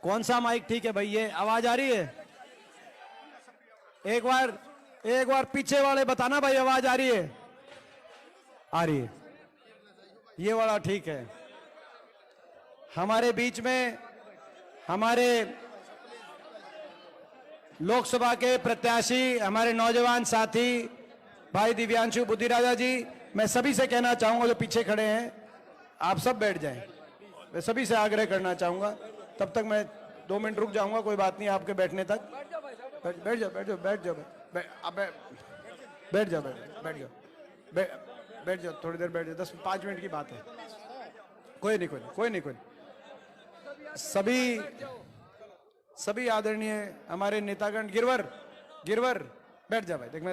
कौन सा माइक ठीक है भाई? ये आवाज आ रही है? एक बार पीछे वाले बताना भाई, आवाज आ रही है? आ रही है। ये वाला ठीक है। हमारे बीच में हमारे लोकसभा के प्रत्याशी, हमारे नौजवान साथी भाई दिव्यांशु बुद्धिराजा जी, मैं सभी से कहना चाहूंगा जो पीछे खड़े हैं, आप सब बैठ जाएं। मैं सभी से आग्रह करना चाहूंगा। तब तक मैं 2 मिनट रुक जाऊंगा, कोई बात नहीं आपके बैठने तक। बैठ जाओ थोड़ी देर बैठ जाओ, 10-5 मिनट की बात है। कोई नहीं। सभी आदरणीय हमारे नेतागण, गिरवर बैठ जा भाई। देख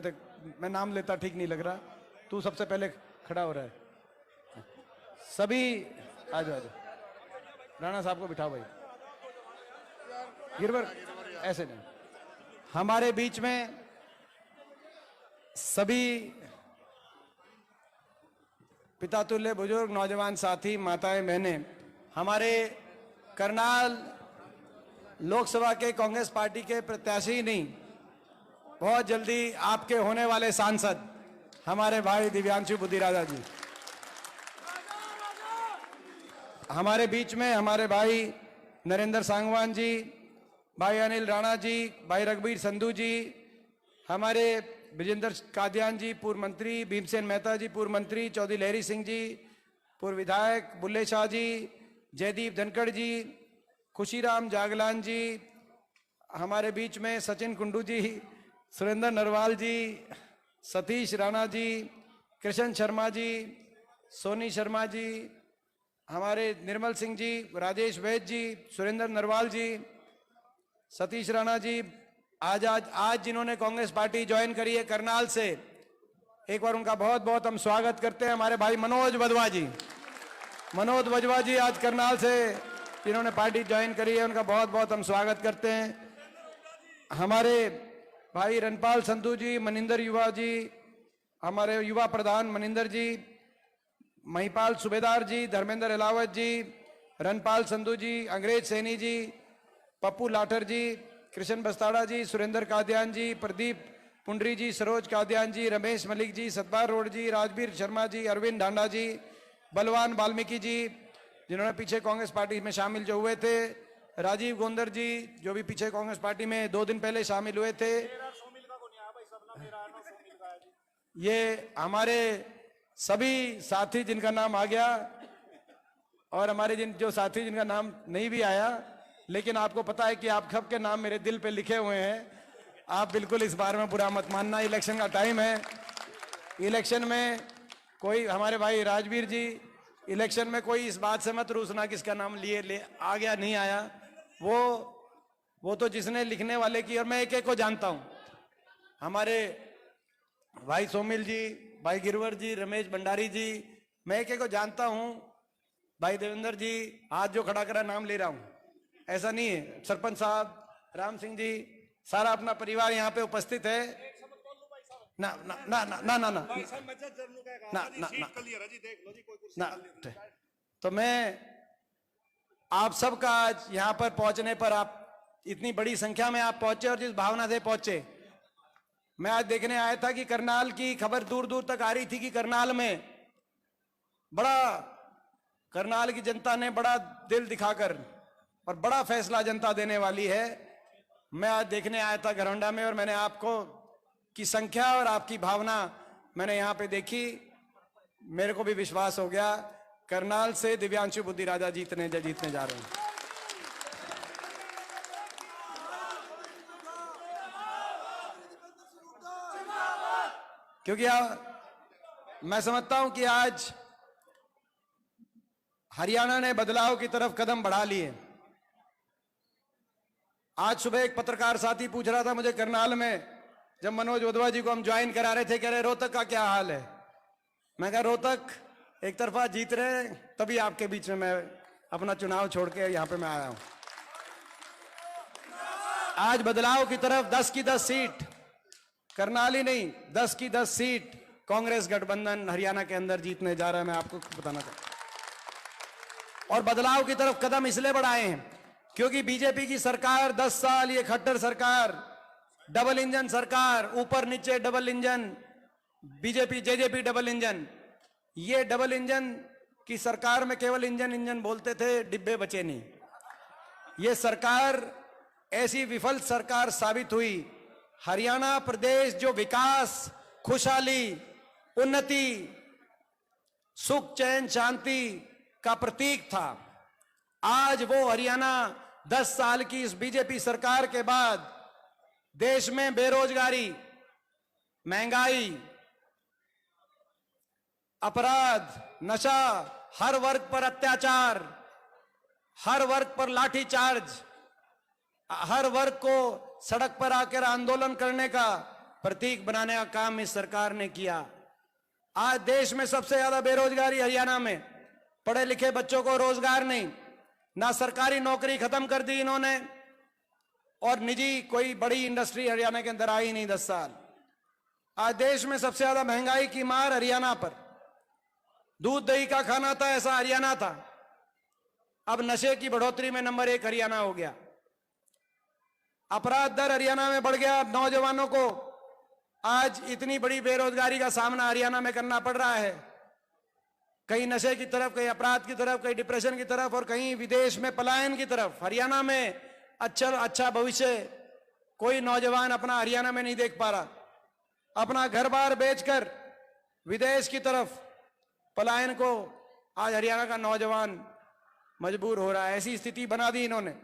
मैं नाम लेता ठीक नहीं लग रहा, तू सबसे पहले खड़ा हो रहा है। सभी आ जाओ। राणा साहब को बिठाओ भाई। गिरवर ऐसे नहीं। हमारे बीच में सभी पिता तुल्य बुजुर्ग, नौजवान साथी, माताएं, बहनें, हमारे करनाल लोकसभा के कांग्रेस पार्टी के प्रत्याशी ही नहीं, बहुत जल्दी आपके होने वाले सांसद हमारे भाई दिव्यांशु बुद्धिराजा जी। हमारे बीच में हमारे भाई नरेंद्र सांगवान जी, भाई अनिल राणा जी, भाई रघुवीर संधू जी, हमारे विजेंद्र कादियान जी पूर्व मंत्री, भीमसेन मेहता जी पूर्व मंत्री, चौधरी लहरी सिंह जी पूर्व विधायक, बुल्ले शाह जी, जयदीप धनखड़ जी, खुशीराम जागलान जी, हमारे बीच में सचिन कुंडू जी, सुरेंद्र नरवाल जी, सतीश राणा जी, कृष्ण शर्मा जी, सोनी शर्मा जी, हमारे निर्मल सिंह जी, राजेश वैद जी, सुरेंद्र नरवाल जी, सतीश राणा जी, आज जिन्होंने कांग्रेस पार्टी ज्वाइन करी है करनाल से, एक बार उनका बहुत बहुत हम स्वागत करते हैं। हमारे भाई मनोज वजवा जी आज करनाल से जिन्होंने पार्टी ज्वाइन करी है, उनका बहुत बहुत हम स्वागत करते हैं। हमारे भाई रणपाल संधू जी, मनिंदर युवा जी, हमारे युवा प्रधान मनिंदर जी, महिपाल सुबेदार जी, धर्मेंद्र अलावत जी, रणपाल संधू जी, अंग्रेज सैनी जी, पप्पू लाठर जी, कृष्ण बस्ताड़ा जी, सुरेंद्र कादियान जी, प्रदीप पुंडरी जी, सरोज कादियान जी, रमेश मलिक जी, सतबार रोड जी, राजवीर शर्मा जी, अरविंद ढांडा जी, बलवान वाल्मीकि जी जिन्होंने पीछे कांग्रेस पार्टी में शामिल जो हुए थे, राजीव गोंदर जी जो भी पीछे कांग्रेस पार्टी में 2 दिन पहले शामिल हुए थे। ये हमारे सभी साथी जिनका नाम आ गया, और हमारे जो साथी जिनका नाम नहीं भी आया, लेकिन आपको पता है कि आप सबके नाम मेरे दिल पे लिखे हुए हैं। आप बिल्कुल इस बारे में बुरा मत मानना, इलेक्शन का टाइम है। इलेक्शन में कोई, हमारे भाई राजवीर जी, इलेक्शन में कोई इस बात से मत रूसना किसका नाम ले आ गया नहीं आया। वो तो जिसने लिखने वाले की, और मैं एक एक को जानता हूं। हमारे भाई सोमिल जी, भाई गिरवर जी, रमेश भंडारी जी, मैं एक एक को जानता हूं। भाई देवेंद्र जी हाथ जो खड़ा करा नाम ले रहा हूं, ऐसा नहीं है। सरपंच साहब, राम सिंह जी, सारा अपना परिवार यहाँ पे उपस्थित है। ना ना ना ना ना ना ना ना। तो मैं आप सबका आज यहाँ पर पहुंचने पर, आप इतनी बड़ी संख्या में आप पहुंचे और जिस भावना से पहुंचे, मैं आज देखने आया था कि करनाल की खबर दूर दूर तक आ रही थी कि करनाल में करनाल की जनता ने बड़ा दिल दिखाकर और बड़ा फैसला जनता देने वाली है। मैं आज देखने आया था घरौंडा में, और मैंने आपको की संख्या और आपकी भावना मैंने यहाँ पे देखी। मेरे को भी विश्वास हो गया करनाल से दिव्यांशु बुद्धिराजा जीतने जा रहे हैं। क्योंकि मैं समझता हूं कि आज हरियाणा ने बदलाव की तरफ कदम बढ़ा लिए। आज सुबह एक पत्रकार साथी पूछ रहा था मुझे करनाल में, जब मनोज वधवा जी को हम ज्वाइन करा रहे थे, कह रहे रोहतक का क्या हाल है। मैं कहा रोहतक एक तरफा जीत रहे, तभी आपके बीच में मैं अपना चुनाव छोड़ के यहां पे मैं आया हूं। आज बदलाव की तरफ 10 की 10 सीट, करनाल ही नहीं 10 की 10 सीट कांग्रेस गठबंधन हरियाणा के अंदर जीतने जा रहा है। मैं आपको बताना चाहता हूं। और बदलाव की तरफ कदम इसलिए बढ़ाए हैं क्योंकि बीजेपी की सरकार 10 साल, ये खट्टर सरकार, डबल इंजन सरकार, ऊपर नीचे double engine, BJP JJP double engine, ये डबल इंजन की सरकार में केवल इंजन इंजन बोलते थे, डिब्बे बचे नहीं। ये सरकार ऐसी विफल सरकार साबित हुई। हरियाणा प्रदेश जो विकास, खुशहाली, उन्नति, सुख, चैन, शांति का प्रतीक था, आज वो हरियाणा 10 साल की इस बीजेपी सरकार के बाद देश में बेरोजगारी, महंगाई, अपराध, नशा, हर वर्ग पर अत्याचार, हर वर्ग पर लाठीचार्ज, हर वर्ग को सड़क पर आकर आंदोलन करने का प्रतीक बनाने का काम इस सरकार ने किया। आज देश में सबसे ज्यादा बेरोजगारी हरियाणा में, पढ़े लिखे बच्चों को रोजगार नहीं, ना सरकारी नौकरी खत्म कर दी इन्होंने, और निजी कोई बड़ी इंडस्ट्री हरियाणा के अंदर आई नहीं 10 साल। आज देश में सबसे ज्यादा महंगाई की मार हरियाणा पर, दूध दही का खाना था ऐसा हरियाणा था, अब नशे की बढ़ोतरी में नंबर 1 हरियाणा हो गया। अपराध दर हरियाणा में बढ़ गया। नौजवानों को आज इतनी बड़ी बेरोजगारी का सामना हरियाणा में करना पड़ रहा है, कहीं नशे की तरफ, कहीं अपराध की तरफ, कहीं डिप्रेशन की तरफ, और कहीं विदेश में पलायन की तरफ। हरियाणा में अच्छा भविष्य कोई नौजवान अपना हरियाणा में नहीं देख पा रहा, अपना घर बार बेचकर विदेश की तरफ पलायन को आज हरियाणा का नौजवान मजबूर हो रहा है। ऐसी स्थिति बना दी इन्होंने।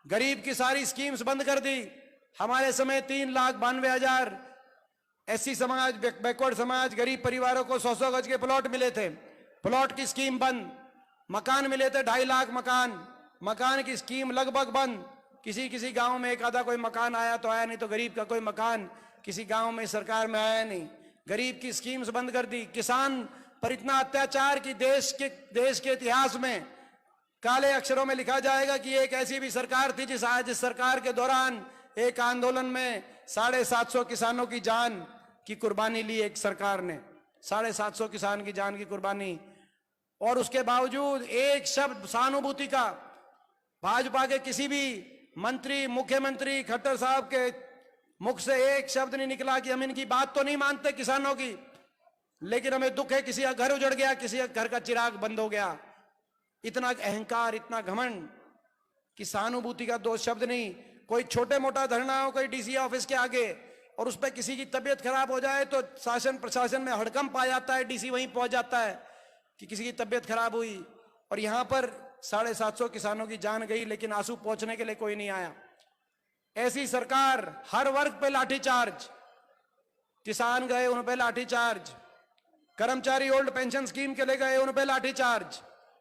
गरीब की सारी स्कीम्स बंद कर दी। हमारे समय 3,92,000 एससी समाज, बैकवर्ड समाज, गरीब परिवारों को 100-100 गज के प्लॉट मिले थे, प्लॉट की स्कीम बंद। मकान मिले थे 2.5 लाख मकान, मकान की स्कीम लगभग बंद। किसी किसी गांव में एक आधा कोई मकान आया तो आया, नहीं तो गरीब का कोई मकान किसी गांव में सरकार में आया नहीं। गरीब की स्कीम्स बंद कर दी। किसान पर इतना अत्याचार कि देश के इतिहास में काले अक्षरों में लिखा जाएगा कि एक ऐसी भी सरकार थी जिस सरकार के दौरान एक आंदोलन में 750 किसानों की जान की कुर्बानी ली एक सरकार ने, 750 किसान की जान की कुर्बानी। और उसके बावजूद एक शब्द सहानुभूति का भाजपा के किसी भी मंत्री, मुख्यमंत्री खट्टर साहब के मुख से एक शब्द नहीं निकला कि हम इनकी बात तो नहीं मानते किसानों की, लेकिन हमें दुख है किसी का घर उजड़ गया, किसी का घर का चिराग बंद हो गया। इतना अहंकार, इतना घमंड कि सहानुभूति का 2 शब्द नहीं। कोई छोटे मोटा धरना हो कोई डीसी ऑफिस के आगे और उस पर किसी की तबीयत खराब हो जाए तो शासन प्रशासन में हड़कंप आ जाता है, डीसी वहीं पहुंच जाता है कि किसी की तबीयत खराब हुई। और यहां पर 750 किसानों की जान गई, लेकिन आंसू पहुंचने के लिए कोई नहीं आया। ऐसी सरकार, हर वर्ग पे लाठीचार्ज, किसान गए उन पे लाठीचार्ज, कर्मचारी ओल्ड पेंशन स्कीम के लिए गए उन पे लाठीचार्ज,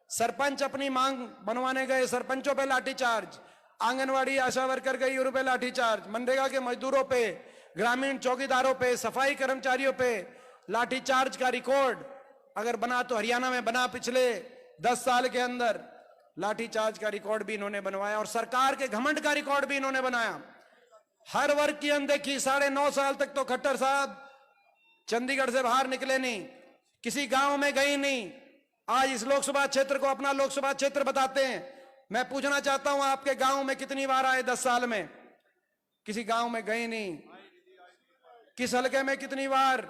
सरपंच अपनी मांग बनवाने गए सरपंचों पे लाठीचार्ज, आंगनवाड़ी आशा वर्कर गई उन पे लाठीचार्ज, मनरेगा के मजदूरों पे, ग्रामीण चौकीदारों पे, सफाई कर्मचारियों पे लाठीचार्ज का रिकॉर्ड अगर बना तो हरियाणा में बना। पिछले 10 साल के अंदर लाठीचार्ज का रिकॉर्ड भी इन्होंने बनवाया और सरकार के घमंड का रिकॉर्ड भी इन्होंने बनाया। हर वर्ग की अनदेखी। 9.5 साल तक तो खट्टर साहब चंडीगढ़ से बाहर निकले नहीं, किसी गांव में गए नहीं। आज इस लोकसभा क्षेत्र को अपना लोकसभा क्षेत्र बताते हैं। मैं पूछना चाहता हूं, आपके गांव में कितनी बार आए 10 साल में? किसी गांव में गए नहीं। किस हलके में कितनी बार?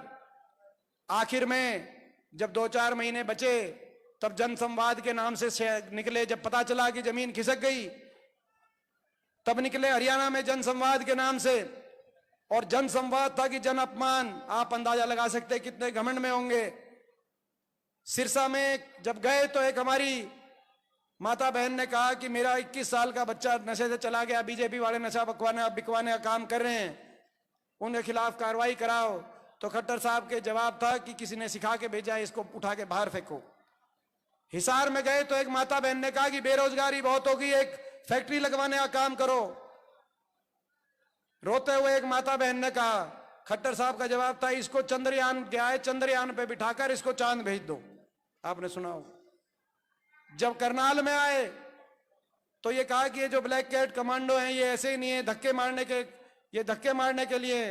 आखिर में जब 2-4 महीने बचे तब जनसंवाद के नाम से निकले। जब पता चला कि जमीन खिसक गई तब निकले हरियाणा में जनसंवाद के नाम से। और जनसंवाद था कि जन अपमान। आप अंदाजा लगा सकते कितने घमंड में होंगे। सिरसा में जब गए तो एक हमारी माता बहन ने कहा कि मेरा 21 साल का बच्चा नशे से चला गया, बीजेपी वाले नशा बिकवाने का काम कर रहे हैं, उनके खिलाफ कार्रवाई कराओ। तो खट्टर साहब के जवाब था कि किसी ने सिखा के भेजा है, इसको उठा के बाहर फेंको। हिसार में गए तो एक माता बहन ने कहा कि बेरोजगारी बहुत होगी, एक फैक्ट्री लगवाने का काम करो। रोते हुए एक माता बहन ने कहा, खट्टर साहब का जवाब था, इसको चंद्रयान गया है, चंद्रयान पे बिठाकर इसको चांद भेज दो। आपने सुना हो। जब करनाल में आए तो ये कहा कि ये जो ब्लैक कैट कमांडो हैं ये ऐसे ही नहीं है, धक्के मारने के लिए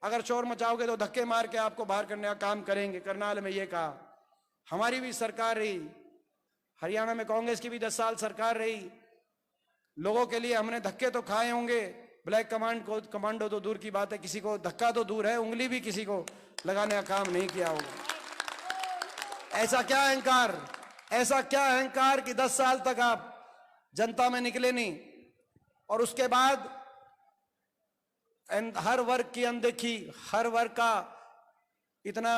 अगर शोर मचाओगे तो धक्के मार के आपको बाहर करने का काम करेंगे। करनाल में ये कहा। हमारी भी सरकार रही, हरियाणा में कांग्रेस की भी 10 साल सरकार रही, लोगों के लिए हमने धक्के तो खाए होंगे, ब्लैक कमांडो तो दूर की बात है, किसी को धक्का तो दूर है, उंगली भी किसी को लगाने का काम नहीं किया होगा। ऐसा क्या अहंकार, ऐसा क्या अहंकार कि 10 साल तक आप जनता में निकले नहीं, और उसके बाद हर वर्ग की अनदेखी, हर वर्ग का इतना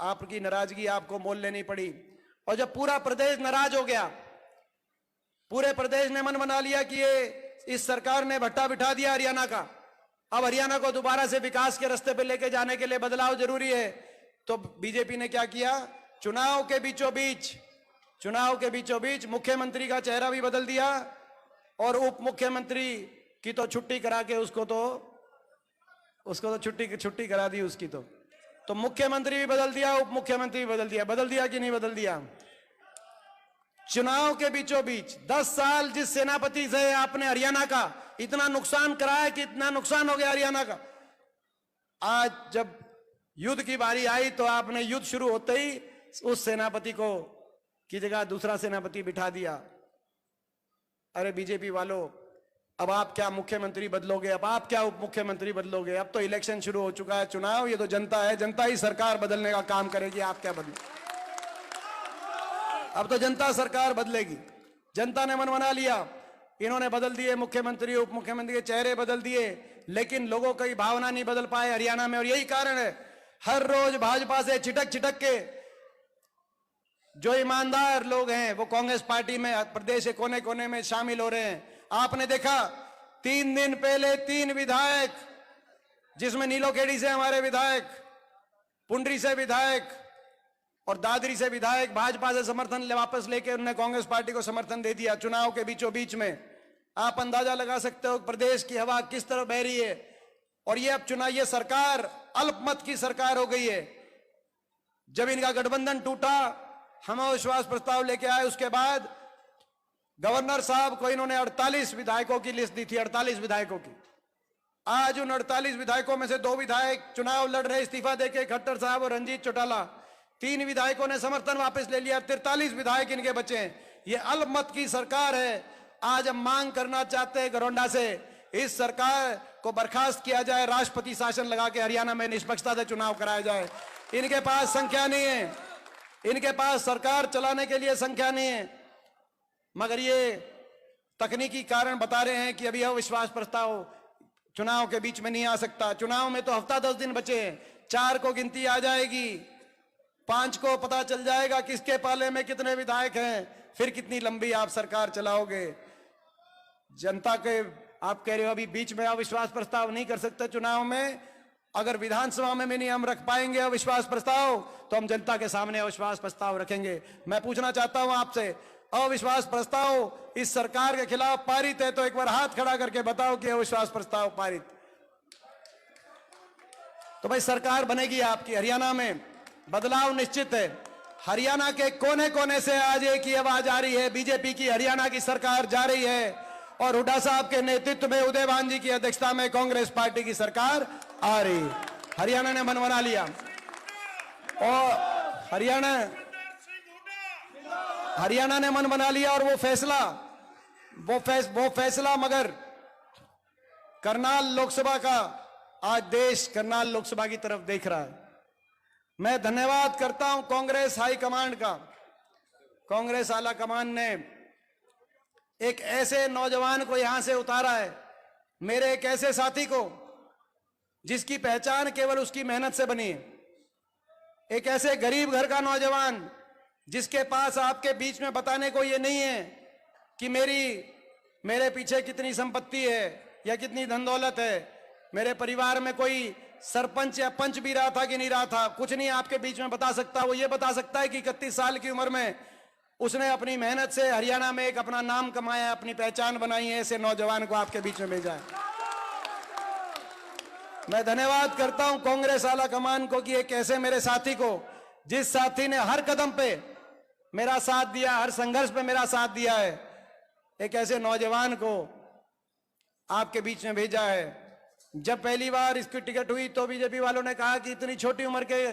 आपकी नाराजगी आपको मोल लेनी पड़ी। और जब पूरा प्रदेश नाराज हो गया, पूरे प्रदेश ने मन बना लिया कि ये इस सरकार ने भट्टा बिठा दिया हरियाणा का, अब हरियाणा को दोबारा से विकास के रास्ते पे लेके जाने के लिए बदलाव जरूरी है, तो बीजेपी ने क्या किया, चुनाव के बीचों बीच मुख्यमंत्री का चेहरा भी बदल दिया और उप मुख्यमंत्री की तो छुट्टी करा के उसको तो छुट्टी करा दी उसकी तो मुख्यमंत्री भी बदल दिया, उप मुख्यमंत्री भी बदल दिया कि नहीं बदल दिया। चुनाव के बीचों बीच 10 साल जिस सेनापति से आपने हरियाणा का इतना नुकसान कराया कि इतना नुकसान हो गया हरियाणा का, आज जब युद्ध की बारी आई तो आपने युद्ध शुरू होते ही उस सेनापति को की जगह दूसरा सेनापति बिठा दिया। अरे बीजेपी वालों, अब आप क्या मुख्यमंत्री बदलोगे, अब आप क्या उप मुख्यमंत्री बदलोगे, अब तो इलेक्शन शुरू हो चुका है, चुनाव, ये तो जनता है, जनता ही सरकार बदलने का काम करेगी, आप क्या बदले। अब तो जनता सरकार बदलेगी। जनता ने मन बना लिया, इन्होंने बदल दिए मुख्यमंत्री उप मुख्यमंत्री के चेहरे बदल दिए, लेकिन लोगों की भावना नहीं बदल पाए हरियाणा में। और यही कारण है हर रोज भाजपा से छिटक के जो ईमानदार लोग हैं वो कांग्रेस पार्टी में प्रदेश के कोने कोने में शामिल हो रहे हैं। आपने देखा 3 दिन पहले 3 विधायक, जिसमें नीलोखेड़ी से हमारे विधायक, पुंडरी से विधायक और दादरी से विधायक, भाजपा से समर्थन वापस लेके उन्होंने कांग्रेस पार्टी को समर्थन दे दिया चुनाव के बीचों बीच में। आप अंदाजा लगा सकते हो प्रदेश की हवा किस तरह बह रही है। और ये अब चुनाव, ये सरकार अल्पमत की सरकार हो गई है। जब इनका गठबंधन टूटा, हम अविश्वास प्रस्ताव लेके आए, उसके बाद गवर्नर साहब को इन्होंने 48 विधायकों की लिस्ट दी थी, 48 विधायकों की। आज उन 48 विधायकों में से 2 विधायक चुनाव लड़ रहे इस्तीफा देके, खट्टर साहब और रंजीत चौटाला। 3 विधायकों ने समर्थन वापस ले लिया, 43 विधायक इनके बचे हैं। ये अल्पमत की सरकार है। आज हम मांग करना चाहते हैं घरौंडा से, इस सरकार को बर्खास्त किया जाए, राष्ट्रपति शासन लगा के हरियाणा में निष्पक्षता से चुनाव कराया जाए। इनके पास संख्या नहीं है, इनके पास सरकार चलाने के लिए संख्या नहीं है, मगर ये तकनीकी कारण बता रहे हैं कि अभी अविश्वास प्रस्ताव चुनाव के बीच में नहीं आ सकता। चुनाव में तो हफ्ता 10 दिन बचे हैं, 4 को गिनती आ जाएगी, 5 को पता चल जाएगा किसके पाले में कितने विधायक हैं, फिर कितनी लंबी आप सरकार चलाओगे। जनता के आप कह रहे हो अभी बीच में अविश्वास प्रस्ताव नहीं कर सकते चुनाव में। अगर विधानसभा में नहीं हम रख पाएंगे अविश्वास प्रस्ताव, तो हम जनता के सामने अविश्वास प्रस्ताव रखेंगे। मैं पूछना चाहता हूं आपसे, अविश्वास प्रस्ताव इस सरकार के खिलाफ पारित है तो एक बार हाथ खड़ा करके बताओ कि अविश्वास प्रस्ताव पारित। तो भाई सरकार बनेगी आपकी, हरियाणा में बदलाव निश्चित है। हरियाणा के कोने कोने से आज एक ही आवाज आ रही है, बीजेपी की हरियाणा की सरकार जा रही है और हुड्डा साहब के नेतृत्व में, उदयभान जी की अध्यक्षता में कांग्रेस पार्टी की सरकार आ रही है। हरियाणा ने मन बना लिया और हरियाणा ने मन बना लिया और वो फैसला मगर करनाल लोकसभा का, आज देश करनाल लोकसभा की तरफ देख रहा है। मैं धन्यवाद करता हूं कांग्रेस हाईकमांड का। कांग्रेस आला कमान ने एक ऐसे नौजवान को यहां से उतारा है, मेरे एक ऐसे साथी को जिसकी पहचान केवल उसकी मेहनत से बनी है। एक ऐसे गरीब घर का नौजवान जिसके पास आपके बीच में बताने को ये नहीं है कि मेरे पीछे कितनी संपत्ति है या कितनी धन दौलत है, मेरे परिवार में कोई सरपंच या पंच भी रहा था कि नहीं रहा था, कुछ नहीं आपके बीच में बता सकता। वो ये बता सकता है कि 31 साल की उम्र में उसने अपनी मेहनत से हरियाणा में एक अपना नाम कमाया, अपनी पहचान बनाई है। ऐसे नौजवान को आपके बीच में भेजा है। मैं धन्यवाद करता हूं कांग्रेस आला कमान को कि एक ऐसे मेरे साथी को, जिस साथी ने हर कदम पे मेरा साथ दिया, हर संघर्ष पे मेरा साथ दिया है, एक ऐसे नौजवान को आपके बीच में भेजा है। जब पहली बार इसकी टिकट हुई तो बीजेपी वालों ने कहा कि इतनी छोटी उम्र के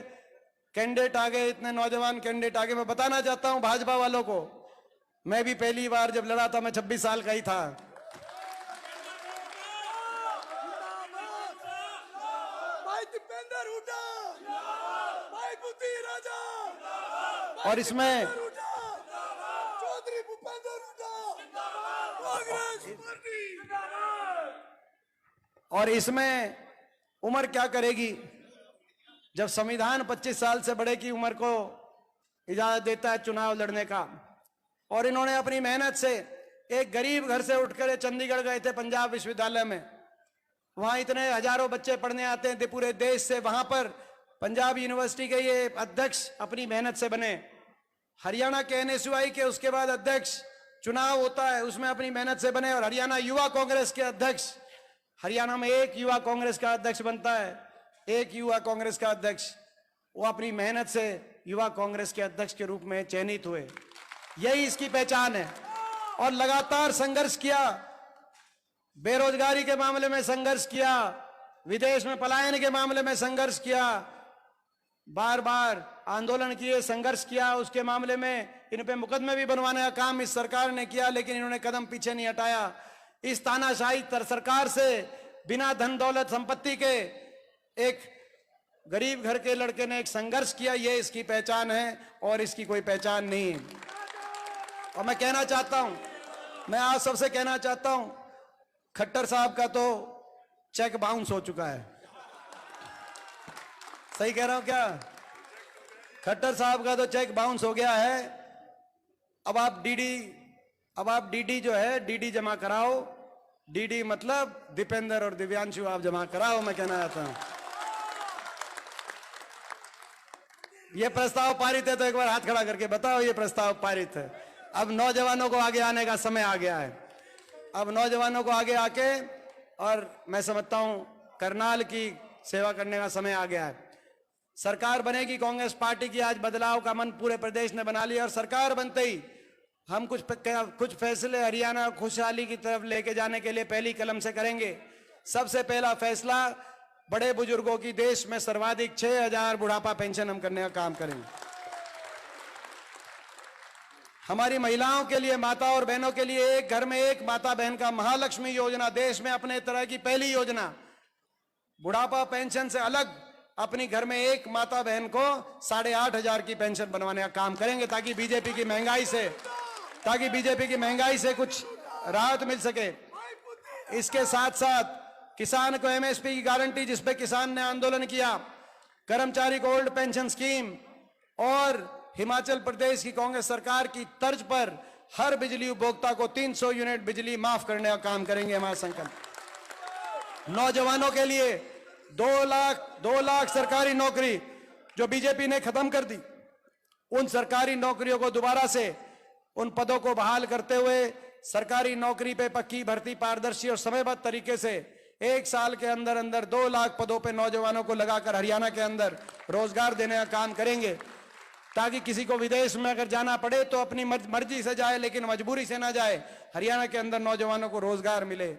कैंडिडेट आ गए, इतने नौजवान कैंडिडेट आ गए। मैं बताना चाहता हूं भाजपा वालों को, मैं भी पहली बार जब लड़ा था मैं 26 साल का ही था। और इसमें उम्र क्या करेगी जब संविधान 25 साल से बड़े की उम्र को इजाजत देता है चुनाव लड़ने का। और इन्होंने अपनी मेहनत से एक गरीब घर से उठकर चंडीगढ़ गए थे पंजाब विश्वविद्यालय में, वहां इतने हजारों बच्चे पढ़ने आते हैं पूरे देश से, वहां पर पंजाब यूनिवर्सिटी के ये अध्यक्ष अपनी मेहनत से बने। हरियाणा के एनएसयूआई के उसके बाद अध्यक्ष चुनाव होता है, उसमें अपनी मेहनत से बने। और हरियाणा युवा कांग्रेस के अध्यक्ष, हरियाणा में एक युवा कांग्रेस का अध्यक्ष बनता है, एक युवा कांग्रेस का अध्यक्ष, वो अपनी मेहनत से युवा कांग्रेस के अध्यक्ष के रूप में चयनित हुए। यही इसकी पहचान है। और लगातार संघर्ष किया, बेरोजगारी के मामले में संघर्ष किया, विदेश में पलायन के मामले में संघर्ष किया, बार बार आंदोलन किए, संघर्ष किया। उसके मामले में इन पे मुकदमे भी बनवाने का काम इस सरकार ने किया, लेकिन इन्होंने कदम पीछे नहीं हटाया। इस तानाशाही सरकार से बिना धन दौलत संपत्ति के एक गरीब घर के लड़के ने एक संघर्ष किया, ये इसकी पहचान है और इसकी कोई पहचान नहीं। और मैं कहना चाहता हूं, मैं आज सबसे कहना चाहता हूं, खट्टर साहब का तो चेक बाउंस हो चुका है। सही कह रहा हूं क्या? खट्टर साहब का तो चेक बाउंस हो गया है। अब आप डीडी जो है डीडी जमा कराओ। डीडी मतलब दीपेंद्र और दिव्यांशु आप जमा कराओ, मैं कहना चाहता हूं। ये प्रस्ताव पारित है तो एक बार हाथ खड़ा करके बताओ ये प्रस्ताव पारित है। अब नौजवानों को आगे आने का समय आ गया है। अब नौजवानों को आगे आके, और मैं समझता हूं करनाल की सेवा करने का समय आ गया है। सरकार बनेगी कांग्रेस पार्टी की, आज बदलाव का मन पूरे प्रदेश ने बना लिया। और सरकार बनते ही हम कुछ फैसले हरियाणा खुशहाली की तरफ लेके जाने के लिए पहली कलम से करेंगे। सबसे पहला फैसला, बड़े बुजुर्गों की देश में सर्वाधिक 6,000 बुढ़ापा पेंशन हम करने का काम करेंगे। हमारी महिलाओं के लिए, माता और बहनों के लिए एक घर में एक माता बहन का महालक्ष्मी योजना, देश में अपने तरह की पहली योजना। बुढ़ापा पेंशन से अलग अपनी घर में एक माता बहन को 8,500 की पेंशन बनवाने का काम करेंगे, ताकि बीजेपी की महंगाई से कुछ राहत मिल सके। इसके साथ साथ किसान को एमएसपी की गारंटी, जिसपे किसान ने आंदोलन किया, कर्मचारी को ओल्ड पेंशन स्कीम, और हिमाचल प्रदेश की कांग्रेस सरकार की तर्ज पर हर बिजली उपभोक्ता को 300 यूनिट बिजली माफ करने का काम करेंगे हमारा संकल्प। नौजवानों के लिए 2 लाख सरकारी नौकरी जो बीजेपी ने खत्म कर दी, उन सरकारी नौकरियों को दोबारा से उन पदों को बहाल करते हुए सरकारी नौकरी पे पक्की भर्ती, पारदर्शी और समयबद्ध तरीके से 1 साल के अंदर अंदर 2 लाख पदों पे नौजवानों को लगाकर हरियाणा के अंदर रोजगार देने का काम करेंगे, ताकि किसी को विदेश में अगर जाना पड़े तो अपनी मर्जी से जाए, लेकिन मजबूरी से ना जाए। हरियाणा के अंदर नौजवानों को रोजगार मिले।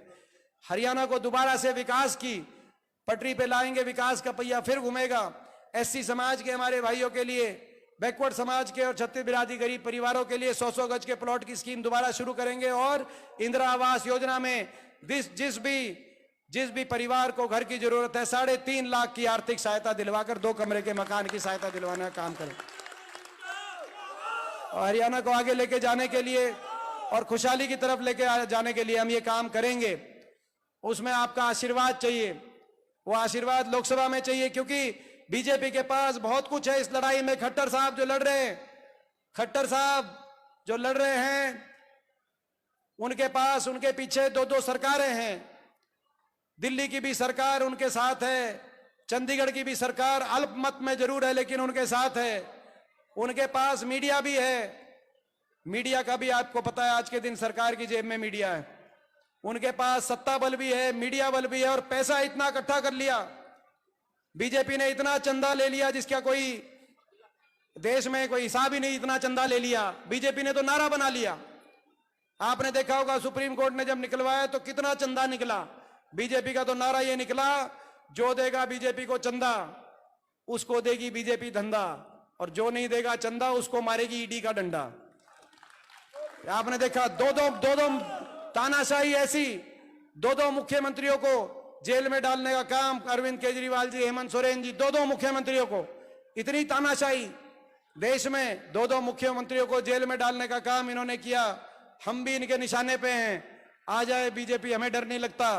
हरियाणा को दोबारा से विकास की पटरी पे लाएंगे, विकास का पहिया फिर घूमेगा। एससी समाज के हमारे भाइयों के लिए, बैकवर्ड समाज के और छत्तीस बिरादी गरीब परिवारों के लिए 100-100 गज के प्लॉट की स्कीम दोबारा शुरू करेंगे। और इंदिरा आवास योजना में जिस भी परिवार को घर की जरूरत है 3.5 लाख की आर्थिक सहायता दिलवाकर 2 कमरे के मकान की सहायता दिलवाने का काम करें। और हरियाणा को आगे लेके जाने के लिए और खुशहाली की तरफ लेके जाने के लिए हम ये काम करेंगे। उसमें आपका आशीर्वाद चाहिए, वो आशीर्वाद लोकसभा में चाहिए, क्योंकि बीजेपी के पास बहुत कुछ है इस लड़ाई में। खट्टर साहब जो लड़ रहे हैं, उनके पास, उनके पीछे 2 सरकारें हैं। दिल्ली की भी सरकार उनके साथ है, चंडीगढ़ की भी सरकार अल्पमत में जरूर है लेकिन उनके साथ है। उनके पास मीडिया भी है, मीडिया का भी आपको पता है आज के दिन सरकार की जेब में मीडिया है। उनके पास सत्ता बल भी है, मीडिया बल भी है, और पैसा इतना इकट्ठा कर लिया। बीजेपी ने इतना चंदा ले लिया जिसका कोई देश में कोई हिसाब ही नहीं, इतना चंदा ले लिया। बीजेपी ने तो नारा बना लिया। आपने देखा होगा सुप्रीम कोर्ट ने जब निकलवाया तो कितना चंदा निकला। बीजेपी का तो नारा ये निकला, जो देगा बीजेपी को चंदा उसको देगी बीजेपी धंधा, और जो नहीं देगा चंदा उसको मारेगी ईडी का डंडा। आपने देखा दो तानाशाही ऐसी, 2 मुख्यमंत्रियों को जेल में डालने का काम, अरविंद केजरीवाल जी, हेमंत सोरेन जी, 2 मुख्यमंत्रियों को, इतनी तानाशाही। देश में 2-2 मुख्यमंत्रियों को जेल में डालने का काम इन्होंने किया। हम भी इनके निशाने पे हैं। आ जाए बीजेपी, हमें डर नहीं लगता।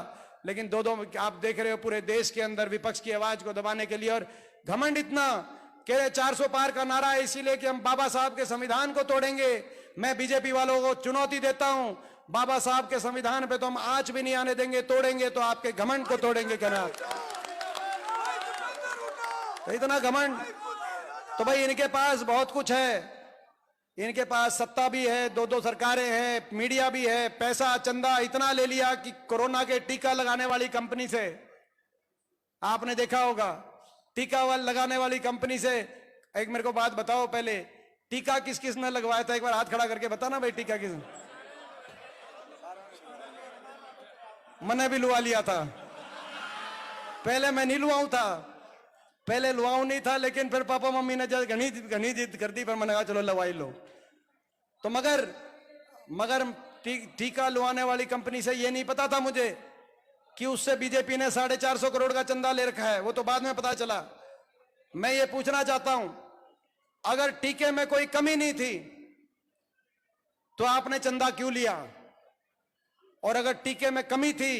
लेकिन 2-2 आप देख रहे हो पूरे देश के अंदर विपक्ष की आवाज को दबाने के लिए, और घमंड इतना कह रहे 400 पार का नारा है इसीलिए कि हम बाबा साहब के संविधान को तोड़ेंगे। मैं बीजेपी वालों को चुनौती देता हूं, बाबा साहब के संविधान पे तो हम आंच भी नहीं आने देंगे। तोड़ेंगे तो आपके घमंड को तोड़ेंगे। कहना इतना घमंड, तो भाई इनके पास बहुत कुछ है। इनके पास सत्ता भी है, 2-2 सरकारें हैं, मीडिया भी है, पैसा चंदा इतना ले लिया कि कोरोना के टीका लगाने वाली कंपनी से, आपने देखा होगा, टीका लगाने वाली कंपनी से एक मेरे को बात बताओ, पहले टीका किस किस ने लगवाया था? एक बार हाथ खड़ा करके बताना भाई, टीका किस? मैंने भी लुआ लिया था। पहले मैं नहीं लुआऊं था, पहले लुआऊं नहीं था, लेकिन फिर पापा मम्मी ने जब घनी जिद कर दी, फिर मैंने कहा चलो लवाई लो। तो मगर टीका लुआने वाली कंपनी से ये नहीं पता था मुझे कि उससे बीजेपी ने 450 करोड़ का चंदा ले रखा है। वो तो बाद में पता चला। मैं ये पूछना चाहता हूं, अगर टीके में कोई कमी नहीं थी तो आपने चंदा क्यों लिया? और अगर टीके में कमी थी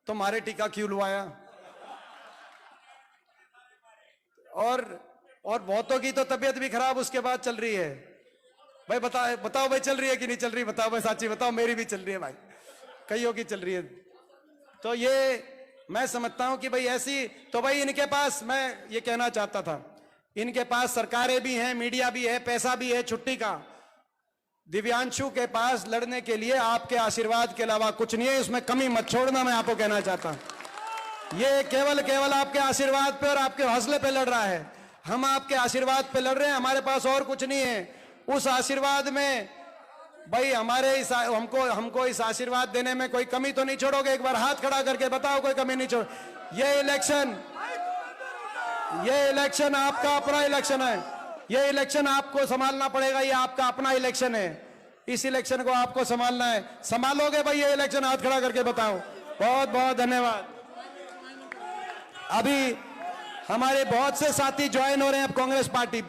तो मारे टीका क्यों लुआया? और बहुतों की तो तबीयत भी खराब उसके बाद चल रही है। भाई बताओ भाई, चल रही है कि नहीं चल रही? बताओ भाई, साची बताओ। मेरी भी चल रही है भाई, कईयों की चल रही है। तो ये मैं समझता हूं कि भाई ऐसी, तो भाई इनके पास, मैं ये कहना चाहता था, इनके पास सरकारें भी हैं, मीडिया भी है, पैसा भी है छुट्टी का। दिव्यांशु के पास लड़ने के लिए आपके आशीर्वाद के अलावा कुछ नहीं है। उसमें कमी मत छोड़ना, मैं आपको कहना चाहता हूं। ये केवल आपके आशीर्वाद पे और आपके हौसले पे लड़ रहा है। हम आपके आशीर्वाद पे लड़ रहे हैं, हमारे पास और कुछ नहीं है। उस आशीर्वाद में भाई हमको इस आशीर्वाद देने में कोई कमी तो नहीं छोड़ोगे? एक बार हाथ खड़ा करके बताओ, कोई कमी नहीं छोड़। ये इलेक्शन आपका अपना इलेक्शन है। ये इलेक्शन आपको संभालना पड़ेगा, ये आपका अपना इलेक्शन है। इस इलेक्शन को आपको संभालना है। संभालोगे भाई ये इलेक्शन? हाथ खड़ा करके बताओ। बहुत बहुत धन्यवाद। अभी हमारे बहुत से साथी ज्वाइन हो रहे हैं अब कांग्रेस पार्टी।